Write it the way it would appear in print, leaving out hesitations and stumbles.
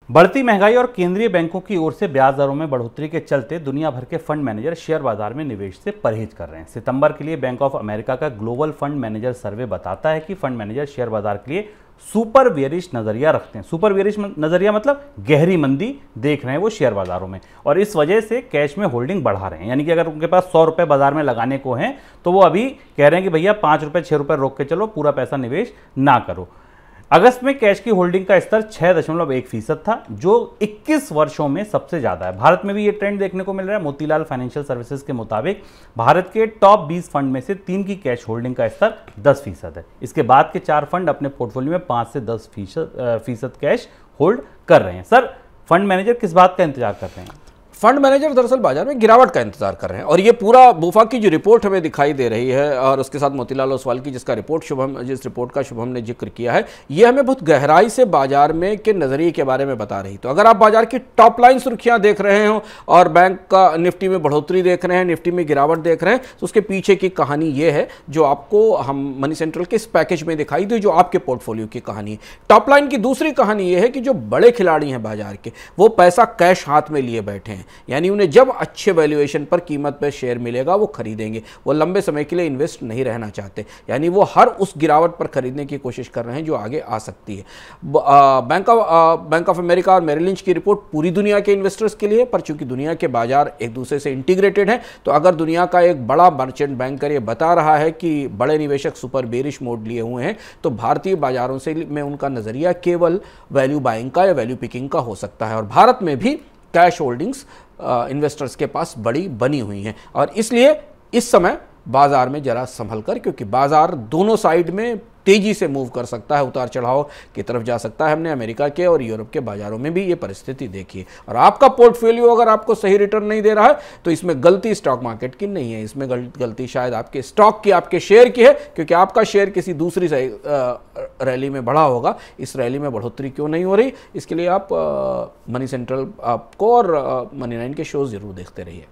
बढ़ती महंगाई और केंद्रीय बैंकों की ओर से ब्याज दरों में बढ़ोतरी के चलते दुनिया भर के फंड मैनेजर शेयर बाजार में निवेश से परहेज कर रहे हैं। सितंबर के लिए बैंक ऑफ अमेरिका का ग्लोबल फंड मैनेजर सर्वे बताता है कि फंड मैनेजर शेयर बाजार के लिए सुपर बेयरिश नजरिया रखते हैं। सुपर बेयरिश नजरिया मतलब गहरी मंदी देख रहे हैं वो शेयर बाजारों में, और इस वजह से कैश में होल्डिंग बढ़ा रहे हैं। यानी कि अगर उनके पास 100 रुपए बाजार में लगाने को हैं तो वो अभी कह रहे हैं कि भैया 5 रुपए 6 रुपए रोक के चलो, पूरा पैसा निवेश ना करो। अगस्त में कैश की होल्डिंग का स्तर 6.1% था, जो 21 वर्षों में सबसे ज्यादा है। भारत में भी ये ट्रेंड देखने को मिल रहा है। मोतीलाल फाइनेंशियल सर्विसेज के मुताबिक भारत के टॉप 20 फंड में से 3 की कैश होल्डिंग का स्तर 10% है। इसके बाद के 4 फंड अपने पोर्टफोलियो में 5 से 10% कैश होल्ड कर रहे हैं। सर, फंड मैनेजर किस बात का इंतजार कर रहे हैं? फंड मैनेजर दरअसल बाजार में गिरावट का इंतजार कर रहे हैं, और ये पूरा बुफा की जो रिपोर्ट हमें दिखाई दे रही है और उसके साथ मोतीलाल ओसवाल की जिस रिपोर्ट का शुभम ने जिक्र किया है, ये हमें बहुत गहराई से बाजार में के नजरिए के बारे में बता रही। तो अगर आप बाजार की टॉप लाइन सुर्खियां देख रहे हो और बैंक का निफ्टी में बढ़ोतरी देख रहे हैं, निफ्टी में गिरावट देख रहे हैं, तो उसके पीछे की कहानी ये है जो आपको हम मनी सेंट्रल के इस पैकेज में दिखाई दी, जो आपके पोर्टफोलियो की कहानी है। टॉप लाइन की दूसरी कहानी ये है कि जो बड़े खिलाड़ी हैं बाजार के, वो पैसा कैश हाथ में लिए बैठे हैं, यानी उन्हें जब अच्छे वैल्यूएशन पर कीमत पर शेयर मिलेगा वो खरीदेंगे। वो लंबे समय के लिए इन्वेस्ट नहीं रहना चाहते, यानी वो हर उस गिरावट पर खरीदने की कोशिश कर रहे हैं जो आगे आ सकती है। बैंक ऑफ अमेरिका और मेरिल लिंच की रिपोर्ट पूरी दुनिया के इन्वेस्टर्स के लिए, पर चूंकि दुनिया के बाजार एक दूसरे से इंटीग्रेटेड हैं, तो अगर दुनिया का एक बड़ा मर्चेंट बैंकर ये बता रहा है कि बड़े निवेशक सुपर बेरिश मोड लिए हुए हैं, तो भारतीय बाजारों से में उनका नजरिया केवल वैल्यू बाइंग का या वैल्यू पिकिंग का हो सकता है। और भारत में भी कैश होल्डिंग्स इन्वेस्टर्स के पास बड़ी बनी हुई हैं, और इसलिए इस समय बाजार में जरा संभल कर, क्योंकि बाजार दोनों साइड में तेजी से मूव कर सकता है, उतार चढ़ाव की तरफ जा सकता है। हमने अमेरिका के और यूरोप के बाजारों में भी ये परिस्थिति देखी है। और आपका पोर्टफोलियो अगर आपको सही रिटर्न नहीं दे रहा है, तो इसमें गलती स्टॉक मार्केट की नहीं है, इसमें गलती शायद आपके स्टॉक की, आपके शेयर की है, क्योंकि आपका शेयर किसी दूसरी रैली में बढ़ा होगा। इस रैली में बढ़ोतरी क्यों नहीं हो रही, इसके लिए आप मनी सेंट्रल आपको और मनी 9 के शोज जरूर देखते रहिए।